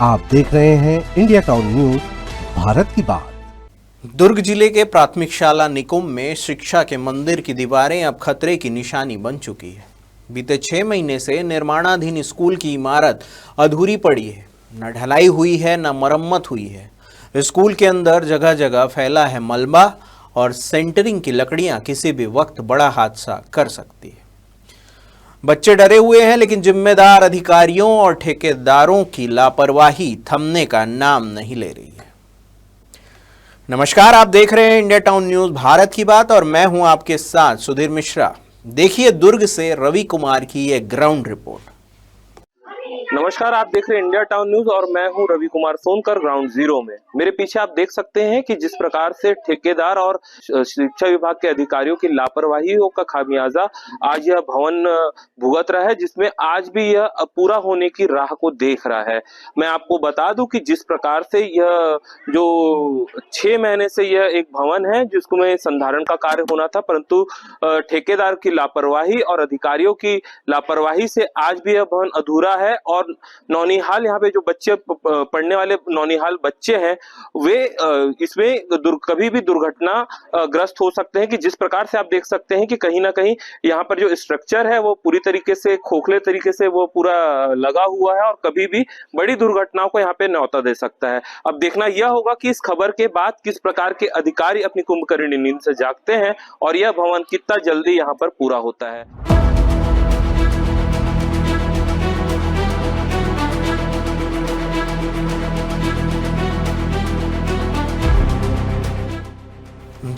आप देख रहे हैं इंडिया टाउन न्यूज, भारत की बात। दुर्ग जिले के प्राथमिक शाला निकुंभ में शिक्षा के मंदिर की दीवारें अब खतरे की निशानी बन चुकी है। बीते 6 महीने से निर्माणाधीन स्कूल की इमारत अधूरी पड़ी है। न ढलाई हुई है, न मरम्मत हुई है। स्कूल के अंदर जगह जगह फैला है मलबा और सेंटरिंग की लकड़ियां किसी भी वक्त बड़ा हादसा कर सकती है। बच्चे डरे हुए हैं, लेकिन जिम्मेदार अधिकारियों और ठेकेदारों की लापरवाही थमने का नाम नहीं ले रही है। नमस्कार, आप देख रहे हैं इंडिया टाउन न्यूज, भारत की बात, और मैं हूं आपके साथ सुधीर मिश्रा। देखिए दुर्ग से रवि कुमार की यह ग्राउंड रिपोर्ट। नमस्कार, आप देख रहे हैं इंडिया टाउन न्यूज और मैं हूं रवि कुमार सोनकर ग्राउंड जीरो में। मेरे पीछे आप देख सकते हैं कि जिस प्रकार से ठेकेदार और शिक्षा विभाग के अधिकारियों की लापरवाहियों का खामियाजा आज यह भवन भुगत रहा है, जिसमें आज भी यह पूरा होने की राह को देख रहा है। मैं आपको बता दूं कि जिस प्रकार से यह जो 6 महीने से यह एक भवन है जिसको में संधारण का कार्य होना था, परंतु ठेकेदार की लापरवाही और अधिकारियों की लापरवाही से आज भी यह भवन अधूरा है। और नौनिहाल, यहाँ पे जो बच्चे पढ़ने वाले नौनिहाल बच्चे हैं, वे इसमें कभी भी दुर्घटना ग्रस्त हो सकते हैं। कि जिस प्रकार से आप देख सकते हैं कि कहीं ना कहीं यहाँ पर जो स्ट्रक्चर है वो पूरी तरीके से खोखले तरीके से वो पूरा लगा हुआ है और कभी भी बड़ी दुर्घटनाओं को यहाँ पे न्योता दे सकता है। अब देखना यह होगा कि इस खबर के बाद किस प्रकार के अधिकारी अपनी कुंभकर्णी नींद से जागते हैं और यह भवन कितना जल्दी यहाँ पर पूरा होता है।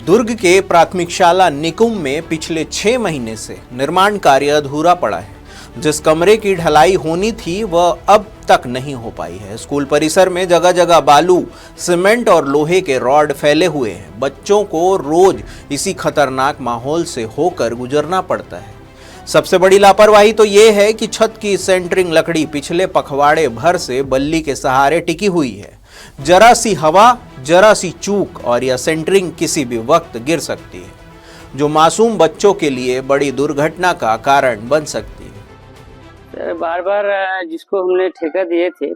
दुर्ग के प्राथमिक शाला निकुंभ में पिछले 6 महीने से निर्माण कार्य अधूरा पड़ा है। जिस कमरे की ढलाई होनी थी वह अब तक नहीं हो पाई है। स्कूल परिसर में जगह जगह बालू, सीमेंट और लोहे के रॉड फैले हुए हैं। बच्चों को रोज इसी खतरनाक माहौल से होकर गुजरना पड़ता है। सबसे बड़ी लापरवाही तो ये है कि छत की सेंटरिंग लकड़ी पिछले पखवाड़े भर से बल्ली के सहारे टिकी हुई है। जरा सी हवा, जरा सी चूक और यह सेंटरिंग किसी भी वक्त गिर सकती है, जो मासूम बच्चों के लिए बड़ी दुर्घटना का कारण बन सकती है। बार बार जिसको हमने ठेका दिए थे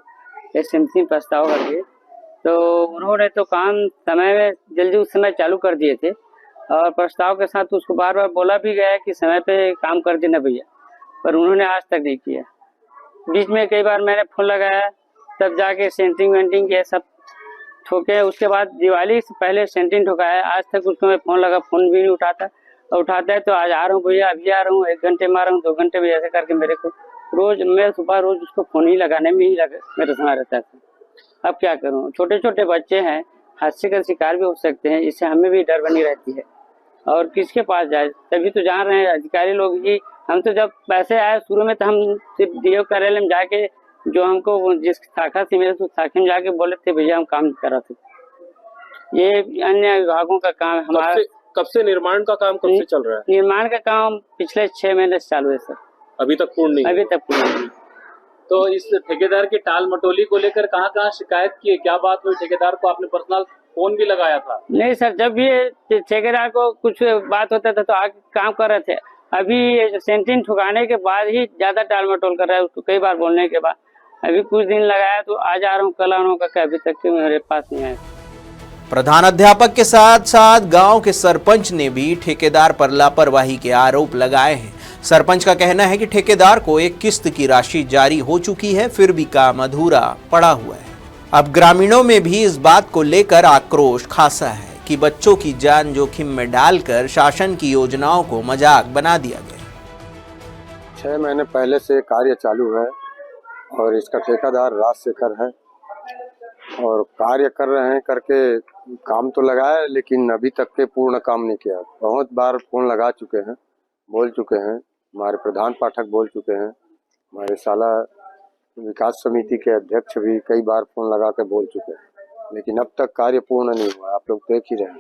एसएमसी प्रस्ताव करके, तो उन्होंने तो काम समय में जल्दी उस समय चालू कर दिए थे और प्रस्ताव के साथ उसको बार बार बोला भी गया है कि समय पे काम कर देना भैया, पर उन्होंने आज तक नहीं किया। बीच में कई बार मैंने फोन लगाया, तब जाके सेंटरिंग वेंटिंग ये सब ठोके। उसके बाद दिवाली से पहले सेंटरिंग ठोकाया, आज तक उसको मैं फोन लगा, फोन भी नहीं उठाता, और उठाता है तो आज आ रहा हूँ भैया, अभी आ रहा हूँ, 1 घंटे में आ रहा हूँ, 2 घंटे में, ऐसे करके मेरे को रोज मैं सुबह रोज उसको फोन ही लगाने में ही मेरा समय रहता है। अब क्या करूँ, छोटे छोटे बच्चे हैं, हादसे का शिकार भी हो सकते हैं, इससे हमें भी डर बनी रहती है। और किसके पास जाए, तभी तो जान रहे हैं अधिकारी लोग ही। हम तो जब पैसे आए शुरू में तो हम सिर्फ डीओ कार्यालय में जाके, जो हमको जिस शाखा से मिले तो शाखा में जाके बोले थे भैया हम काम करा थे। ये अन्य विभागों का काम है। हमारा कब से निर्माण का काम कब से चल रहा है? निर्माण का काम पिछले 6 महीने से चालू है सर। अभी तक पूर्ण नहीं? अभी तक पूर्ण नहीं। तो इस ठेकेदार की टाल मटोली को लेकर कहाँ शिकायत की है? क्या बात हुई? ठेकेदार को आपने पर्सनल फोन भी लगाया था? नहीं सर, जब भी ठेकेदार को कुछ बात होता था तो आगे काम कर रहे थे। अभी सेंटरिंग ठुकाने के बाद ही ज्यादा टाल मटोल कर रहा है। उसको कई बार बोलने के बाद अभी कुछ दिन लगाया तो आज आ रहा हूँ, कल आ रहा हूँ, अभी तक के मेरे पास नहीं आया। प्रधान अध्यापक के साथ साथ गांव के सरपंच ने भी ठेकेदार पर लापरवाही के आरोप लगाए हैं। सरपंच का कहना है कि ठेकेदार को एक किस्त की राशि जारी हो चुकी है, फिर भी काम अधूरा पड़ा हुआ है। अब ग्रामीणों में भी इस बात को लेकर आक्रोश खासा है कि बच्चों की जान जोखिम में डालकर शासन की योजनाओं को मजाक बना दिया गया। 6 महीने पहले से कार्य चालू है और इसका ठेकेदार राजशेखर है और कार्य कर रहे हैं, करके काम तो लगाया लेकिन अभी तक के पूर्ण काम नहीं किया। बहुत बार फोन लगा चुके हैं, बोल चुके हैं, हमारे प्रधान पाठक बोल चुके हैं, हमारे शाला विकास समिति के अध्यक्ष भी कई बार फोन लगा के बोल चुके हैं, लेकिन अब तक कार्य पूर्ण नहीं हुआ। आप लोग देख ही रहे हैं।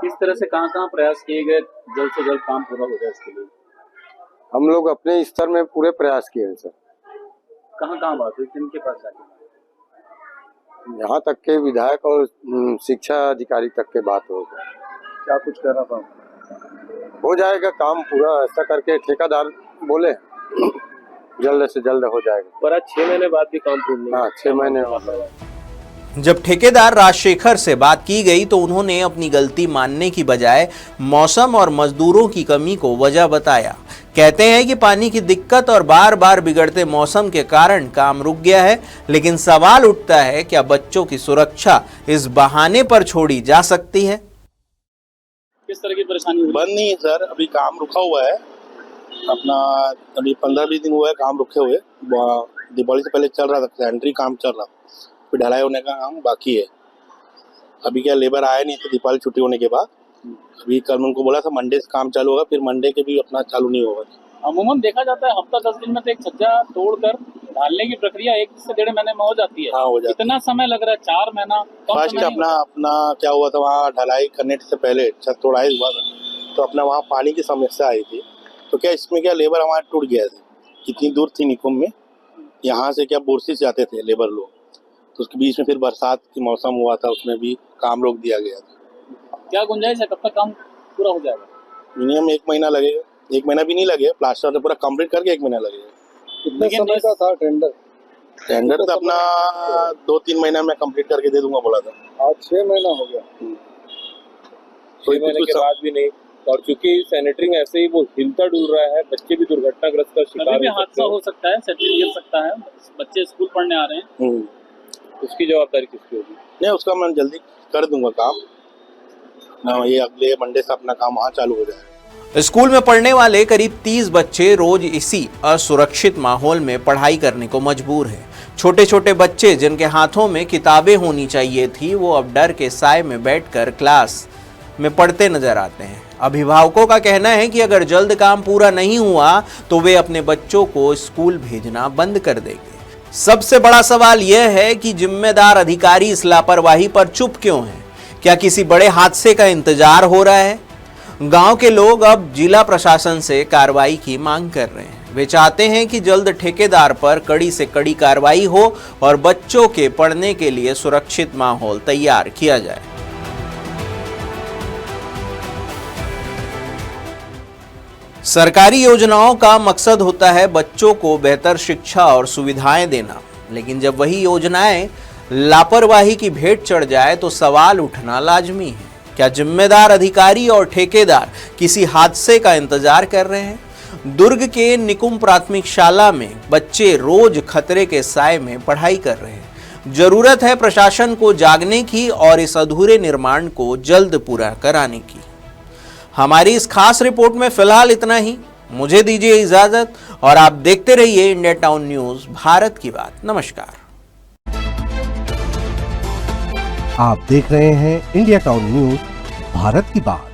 किस तरह से कहाँ प्रयास किए गए जल्द से जल्द काम पूरा हो जाए इसके लिए? हम लोग अपने स्तर में पूरे प्रयास किए हैं सर। कहाँ बात हुई, किनके पास जाके? यहाँ तक के विधायक और शिक्षा अधिकारी तक के बात हो गई। क्या कुछ कर रहा था? हो जाएगा काम पूरा, ऐसा करके ठेकेदार बोले। जल्द से जल्द हो जाएगा। पर आज 6 महीने बाद भी काम पूर्ण नहीं हाँ, 6 महीने जब ठेकेदार राजशेखर से बात की गई तो उन्होंने अपनी गलती मानने की बजाय मौसम और मजदूरों की कमी को वजह बताया। कहते हैं कि पानी की दिक्कत और बार बार बिगड़ते मौसम के कारण काम रुक गया है, लेकिन सवाल उठता है क्या बच्चों की सुरक्षा इस बहाने पर छोड़ी जा सकती है? किस तरह की परेशानी हुई? बंद नहीं है सर, अभी काम रुका हुआ है अपना। अभी 15-20 दिन हुआ है काम रुके हुए। दिवाली से पहले चल रहा था, सेंट्री काम चल रहा, फिर ढलाई होने का काम बाकी है। अभी क्या लेबर आया नहीं तो दीपावली छुट्टी होने के बाद अभी कल उनको बोला था मंडे से काम चालू होगा, फिर मंडे के भी अपना चालू नहीं होगा। अमूमन देखा जाता है हफ्ता 10 दिन में तो एक छज्जा तोड़कर ढालने की प्रक्रिया 1 से 1.5 महीने में हो जाती है। हाँ, हो जाती है। इतना समय लग रहा है, 4 महीना फर्स्ट अपना क्या हुआ था, वहाँ ढलाई करने से पहले छत तोड़ाई हुआ था तो अपना वहाँ पानी की समस्या आई थी। तो क्या इसमें क्या लेबर हमारे टूट गया था, इतनी दूर थी निकुंभ में, यहाँ से क्या बोरसी से जाते थे लेबर लोग, तो उसके बीच में फिर बरसात की मौसम हुआ था, उसमें भी काम रोक दिया गया था। क्या गुंजाइश है, कब तक काम पूरा हो जाएगा? मिनिमम 1 महीना लगेगा, 1 महीना भी नहीं लगेगा, प्लास्टर से पूरा कंप्लीट करके 1 महीना लगेगा। कितने समय का था टेंडर? टेंडर तो अपना 2-3 महीना में कंप्लीट करके दे दूंगा बोला था। आज 6 महीना हो गया। 6 महीने के बाद भी नहीं। और चूंकि सैनिटरी में ऐसे ही वो हिलता डुल रहा है, बच्चे भी दुर्घटनाग्रस्त का कभी शिकार भी हादसा हो सकता है, सेंट्री गिर सकता है, बच्चे स्कूल पढ़ने आ रहे हैं। उसकी जवाबदारी किसकी होगी? नहीं, उसका मैं जल्दी कर दूंगा काम ना, ये अगले मंडे से अपना काम वहाँ चालू हो जाएगा। स्कूल में पढ़ने वाले करीब 30 बच्चे रोज इसी असुरक्षित माहौल में पढ़ाई करने को मजबूर हैं। छोटे छोटे बच्चे जिनके हाथों में किताबें होनी चाहिए थी, वो अब डर के साए में बैठकर क्लास में पढ़ते नजर आते हैं। अभिभावकों का कहना है कि अगर जल्द काम पूरा नहीं हुआ तो वे अपने बच्चों को स्कूल भेजना बंद कर देंगे। सबसे बड़ा सवाल यह है कि जिम्मेदार अधिकारी इस लापरवाही पर चुप क्यों हैं? क्या किसी बड़े हादसे का इंतजार हो रहा है? गांव के लोग अब जिला प्रशासन से कार्रवाई की मांग कर रहे हैं। वे चाहते हैं कि जल्द ठेकेदार पर कड़ी से कड़ी कार्रवाई हो और बच्चों के पढ़ने के लिए सुरक्षित माहौल तैयार किया जाए। सरकारी योजनाओं का मकसद होता है बच्चों को बेहतर शिक्षा और सुविधाएं देना, लेकिन जब वही योजनाएं लापरवाही की भेंट चढ़ जाए तो सवाल उठना लाजमी है। क्या जिम्मेदार अधिकारी और ठेकेदार किसी हादसे का इंतजार कर रहे हैं? दुर्ग के निकुंभ प्राथमिक शाला में बच्चे रोज खतरे के साए में पढ़ाई कर रहे हैं। जरूरत है प्रशासन को जागने की और इस अधूरे निर्माण को जल्द पूरा कराने की। हमारी इस खास रिपोर्ट में फिलहाल इतना ही। मुझे दीजिए इजाजत और आप देखते रहिए इंडिया टाउन न्यूज, भारत की बात। नमस्कार। आप देख रहे हैं इंडिया टाउन न्यूज, भारत की बात।